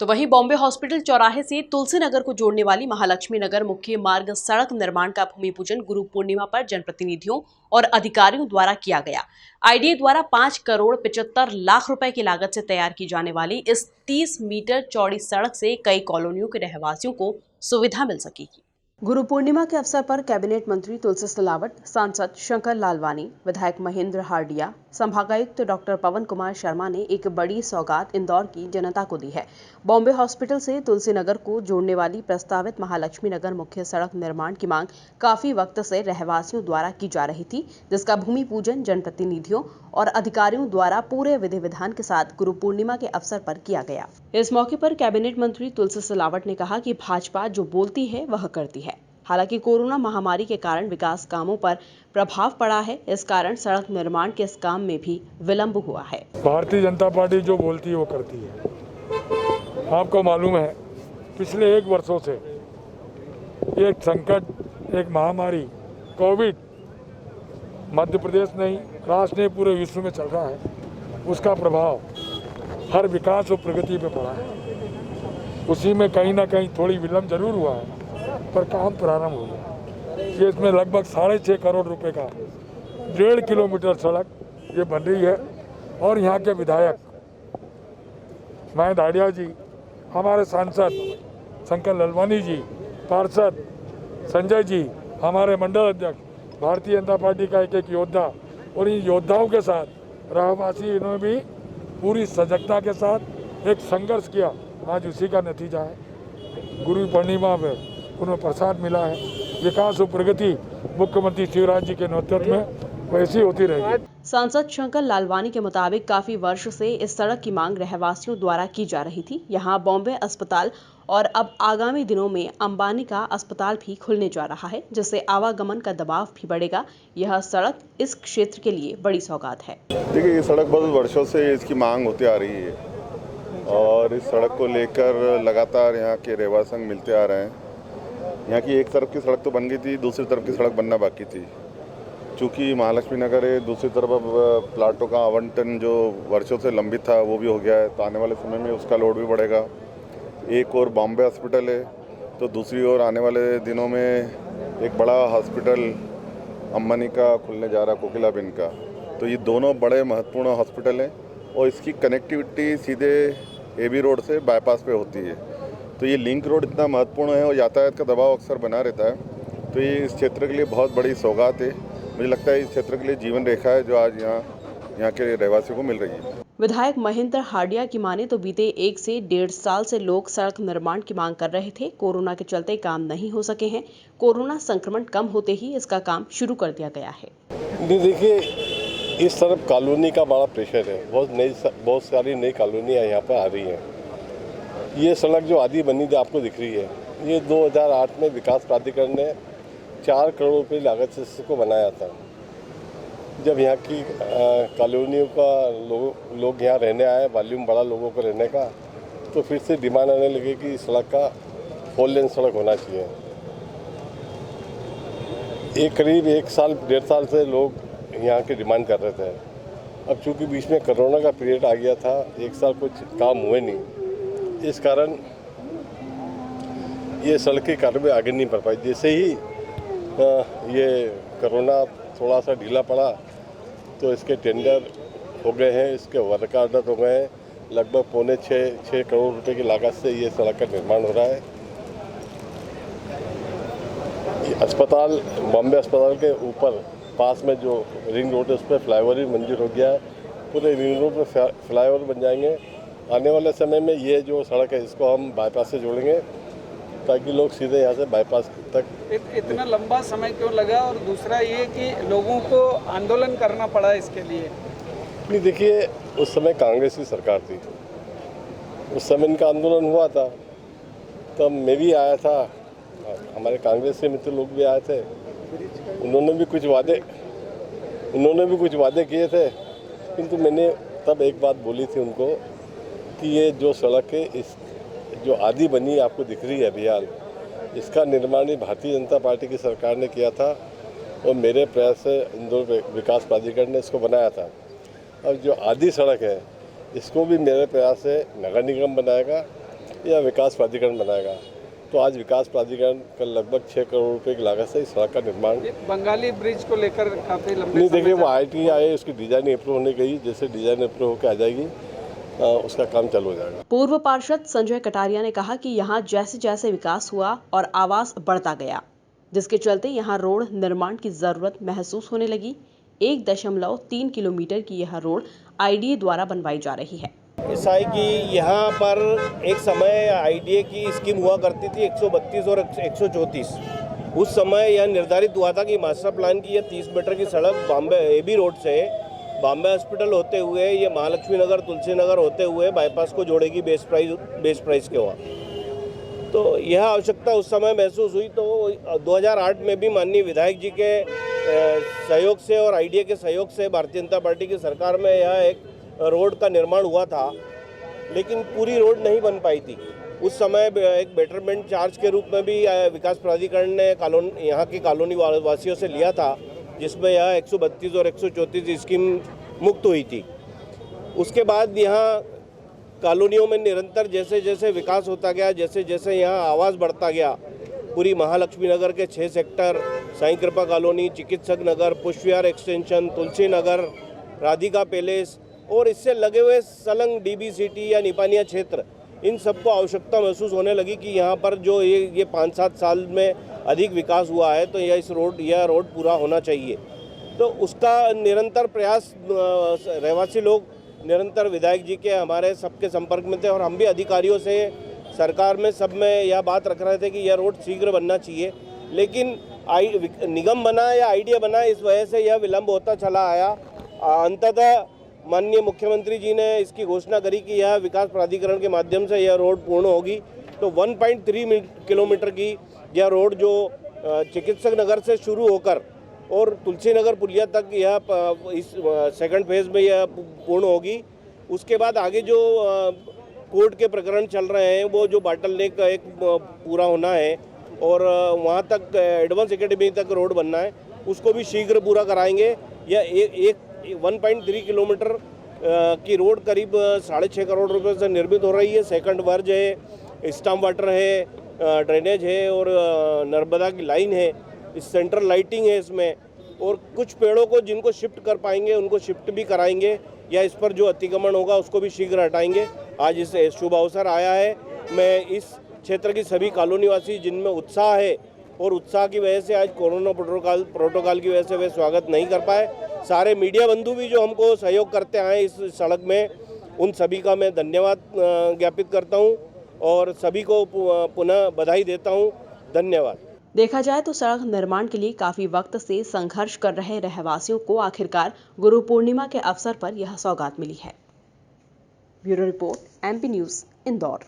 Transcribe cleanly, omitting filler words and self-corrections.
तो वहीं बॉम्बे हॉस्पिटल चौराहे से तुलसी नगर को जोड़ने वाली महालक्ष्मी नगर मुख्य मार्ग सड़क निर्माण का भूमि पूजन गुरु पूर्णिमा पर जनप्रतिनिधियों और अधिकारियों द्वारा किया गया। आईडीए द्वारा 5,75,00,000 रुपए की लागत से तैयार की जाने वाली इस 30 मीटर चौड़ी सड़क से कई कॉलोनियों के रहवासियों को सुविधा मिल सकेगी। गुरु पूर्णिमा के अवसर पर कैबिनेट मंत्री तुलसी सिलावट, सांसद शंकर लालवानी, विधायक महेंद्र हार्डिया, संभागायुक्त डॉक्टर पवन कुमार शर्मा ने एक बड़ी सौगात इंदौर की जनता को दी है। बॉम्बे हॉस्पिटल से तुलसी नगर को जोड़ने वाली प्रस्तावित महालक्ष्मी नगर मुख्य सड़क निर्माण की मांग काफी वक्त से रहवासियों द्वारा की जा रही थी, जिसका भूमि पूजन जनप्रतिनिधियों और अधिकारियों द्वारा पूरे विधि विधान के साथ गुरु पूर्णिमा के अवसर पर किया गया। इस मौके पर कैबिनेट मंत्री तुलसी सिलावट ने कहा कि भाजपा जो बोलती है वह करती है। हालांकि कोरोना महामारी के कारण विकास कामों पर प्रभाव पड़ा है, इस कारण सड़क निर्माण के इस काम में भी विलंब हुआ है। भारतीय जनता पार्टी जो बोलती है वो करती है। आपको मालूम है पिछले 1 वर्षों से एक संकट, एक महामारी कोविड मध्य प्रदेश नहीं, राष्ट्र नहीं, पूरे विश्व में चल रहा है। उसका प्रभाव हर विकास और प्रगति पे पड़ा है। उसी में कहीं ना कहीं थोड़ी विलंब जरूर हुआ है, पर काम प्रारंभ हो गया। ये इसमें लगभग 6.5 करोड़ रुपए का 1.5 किलोमीटर सड़क ये बन रही है। और यहाँ के विधायक महेंद्र हार्डिया जी, हमारे सांसद शंकर लालवानी जी, पार्षद संजय जी, हमारे मंडल अध्यक्ष, भारतीय जनता पार्टी का एक योद्धा, और इन योद्धाओं के साथ रहवासी इन्होंने भी पूरी सजगता के साथ एक संघर्ष किया। आज उसी का नतीजा है। गुरु पूर्णिमा में उन्हें प्रसाद मिला है। विकास और प्रगति मुख्यमंत्री शिवराज जी के नेतृत्व में वैसी होती रहेगी। सांसद शंकर लालवानी के मुताबिक काफी वर्ष से इस सड़क की मांग रहवासियों द्वारा की जा रही थी। यहाँ बॉम्बे अस्पताल और अब आगामी दिनों में अंबानी का अस्पताल भी खुलने जा रहा है, जिससे आवागमन का दबाव भी बढ़ेगा। यह सड़क इस क्षेत्र के लिए बड़ी सौगात है। देखिए, ये सड़क बहुत वर्षों से इसकी मांग होती आ रही है और इस सड़क को लेकर लगातार यहाँ के रहवासी मिलते आ रहे हैं। यहाँ की एक तरफ की सड़क तो बन गई थी, दूसरी तरफ की सड़क बनना बाकी थी। चूँकि महालक्ष्मी नगर है, दूसरी तरफ अब प्लाटों का आवंटन जो वर्षों से लंबित था वो भी हो गया है, तो आने वाले समय में उसका लोड भी बढ़ेगा। एक और बॉम्बे हॉस्पिटल है, तो दूसरी ओर आने वाले दिनों में एक बड़ा हॉस्पिटल अंबानी का खुलने जा रहा है, कोकिलाबेन का। तो ये दोनों बड़े महत्वपूर्ण हॉस्पिटल हैं और इसकी कनेक्टिविटी सीधे एबी रोड से बाईपास पे होती है। तो ये लिंक रोड इतना महत्वपूर्ण है और यातायात का दबाव अक्सर बना रहता है। तो ये इस क्षेत्र के लिए बहुत बड़ी सौगात है। मुझे लगता है इस क्षेत्र के लिए जीवन रेखा है जो आज यहाँ के रहवासियों को मिल रही है। विधायक महेंद्र हार्डिया की माने तो बीते 1 से 1.5 साल से लोग सड़क निर्माण की मांग कर रहे थे। कोरोना के चलते काम नहीं हो सके हैं। कोरोना संक्रमण कम होते ही इसका काम शुरू कर दिया गया है। देखिए, इस तरफ कॉलोनी का बड़ा प्रेशर है। बहुत सारी नई कॉलोनियाँ यहाँ पर आ रही हैं। ये सड़क जो आधी बनी थी आपको दिख रही है, ये 2008 में विकास प्राधिकरण ने 4 करोड़ रुपये लागत से इसको बनाया था। जब यहाँ की कॉलोनियों का लोग यहाँ रहने आए, वॉल्यूम बढ़ा लोगों को रहने का, तो फिर से डिमांड आने लगी कि सड़क का 4 लेन सड़क होना चाहिए। करीब 1 साल 1.5 साल से लोग यहाँ की डिमांड कर रहे थे। अब चूँकि बीच में कोरोना का पीरियड आ गया था, 1 साल कुछ काम हुए नहीं, इस कारण ये सड़क के कार्य में आगे नहीं बढ़ पाई। जैसे ही ये कोरोना थोड़ा सा ढीला पड़ा तो इसके टेंडर हो गए हैं, इसके वर्क ऑर्डर हो गए हैं। लगभग 5.25-6 करोड़ रुपए की लागत से ये सड़क का निर्माण हो रहा है। ये अस्पताल, बॉम्बे अस्पताल के ऊपर पास में जो रिंग रोड है उस पर फ्लाईओवर भी मंजूर हो गया है। पूरे रिंग रोड पर फ्लाईओवर बन जाएंगे। आने वाले समय में ये जो सड़क है इसको हम बाईपास से जोड़ेंगे ताकि लोग सीधे यहाँ से बाईपास तक। इतना लंबा समय क्यों लगा, और दूसरा ये कि लोगों को आंदोलन करना पड़ा इसके लिए? नहीं, देखिए, उस समय कांग्रेस की सरकार थी, उस समय इनका आंदोलन हुआ था, तब मैं भी आया था, हमारे कांग्रेस के मित्र लोग भी आए थे। उन्होंने भी कुछ वादे किए थे, किंतु मैंने तब एक बात बोली थी उनको कि ये जो सड़क है, इस जो आधी बनी आपको दिख रही है अभियान, इसका निर्माण भारतीय जनता पार्टी की सरकार ने किया था और मेरे प्रयास से इंदौर विकास प्राधिकरण ने इसको बनाया था। और जो आधी सड़क है इसको भी मेरे प्रयास से नगर निगम बनाएगा या विकास प्राधिकरण बनाएगा। तो आज विकास प्राधिकरण का लगभग 6 करोड़ रुपए की लागत से इस सड़क का निर्माण ये बंगाली ब्रिज को लेकर काफी लंबे नहीं, समय देखिए वो तक- ITI उसकी डिजाइन अप्रूव होने गई, जैसे डिजाइन अप्रूव होकर आ जाएगी उसका काम चालू हो जाएगा। पूर्व पार्षद संजय कटारिया ने कहा कि यहाँ जैसे जैसे विकास हुआ और आवास बढ़ता गया, जिसके चलते यहाँ रोड निर्माण की जरूरत महसूस होने लगी। 1.3 किलोमीटर की यह रोड IDA द्वारा बनवाई जा रही है। ऐसा है कि यहाँ पर एक समय IDA की स्कीम हुआ करती थी 132 और 134। उस समय यह निर्धारित हुआ था कि मास्टर प्लान की यह 30 मीटर की सड़क बॉम्बे AB रोड से बॉम्बे हॉस्पिटल होते हुए ये महालक्ष्मी नगर तुलसी नगर होते हुए बाईपास को जोड़ेगी बेस प्राइस के वहाँ। तो यह आवश्यकता उस समय महसूस हुई। तो 2008 में भी माननीय विधायक जी के सहयोग से और IDA के सहयोग से भारतीय जनता पार्टी की सरकार में यह एक रोड का निर्माण हुआ था, लेकिन पूरी रोड नहीं बन पाई थी। उस समय एक बेटरमेंट चार्ज के रूप में भी विकास प्राधिकरण ने यहाँ की कॉलोनी वासियों से लिया था, जिसमें यह 132 और 134 स्कीम मुक्त हुई थी। उसके बाद यहाँ कॉलोनियों में निरंतर जैसे जैसे विकास होता गया, जैसे जैसे यहाँ आवास बढ़ता गया, पूरी महालक्ष्मी नगर के 6 सेक्टर, साईं कृपा कॉलोनी, चिकित्सक नगर, पुष्पविहार एक्सटेंशन, तुलसी नगर, राधिका पैलेस और इससे लगे हुए सलंग DB सिटी या निपानिया क्षेत्र, इन सबको आवश्यकता महसूस होने लगी कि यहाँ पर जो ये 5-7 साल में अधिक विकास हुआ है, तो यह रोड पूरा होना चाहिए। तो उसका निरंतर प्रयास रहवासी लोग निरंतर विधायक जी के हमारे सबके संपर्क में थे और हम भी अधिकारियों से सरकार में सब में यह बात रख रहे थे कि यह रोड शीघ्र बनना चाहिए, लेकिन निगम बना या IDA बना, इस वजह से यह विलम्ब होता चला आया। अंततः माननीय मुख्यमंत्री जी ने इसकी घोषणा करी कि यह विकास प्राधिकरण के माध्यम से यह रोड पूर्ण होगी। तो 1.3 किलोमीटर की यह रोड जो चिकित्सक नगर से शुरू होकर और तुलसी नगर पुलिया तक यह इस सेकंड फेज में यह पूर्ण होगी। उसके बाद आगे जो कोर्ट के प्रकरण चल रहे हैं, वो जो बाटलनेक एक पूरा होना है और वहाँ तक एडवांस एकेडमी तक रोड बनना है, उसको भी शीघ्र पूरा कराएंगे। यह 1.3 किलोमीटर की रोड करीब 6.5 करोड़ रुपए से निर्मित हो रही है। सेकंड वर्ज है, स्टॉर्म वाटर है, ड्रेनेज है और नर्मदा की लाइन है, सेंट्रल लाइटिंग है इसमें, और कुछ पेड़ों को जिनको शिफ्ट कर पाएंगे उनको शिफ्ट भी कराएंगे या इस पर जो अतिक्रमण होगा उसको भी शीघ्र हटाएंगे। आज इस शुभ अवसर आया है। मैं इस क्षेत्र की सभी कॉलोनीवासी जिनमें उत्साह है और उत्साह की वजह से आज कोरोना प्रोटोकॉल की वजह से वे स्वागत नहीं कर पाए, सारे मीडिया बंधु भी जो हमको सहयोग करते आए इस सड़क में, उन सभी का मैं धन्यवाद ज्ञापित करता हूं और सभी को पुनः बधाई देता हूं। धन्यवाद। देखा जाए तो सड़क निर्माण के लिए काफी वक्त से संघर्ष कर रहे रहवासियों को आखिरकार गुरु पूर्णिमा के अवसर पर यह सौगात मिली है। Bureau report MP news, Indore.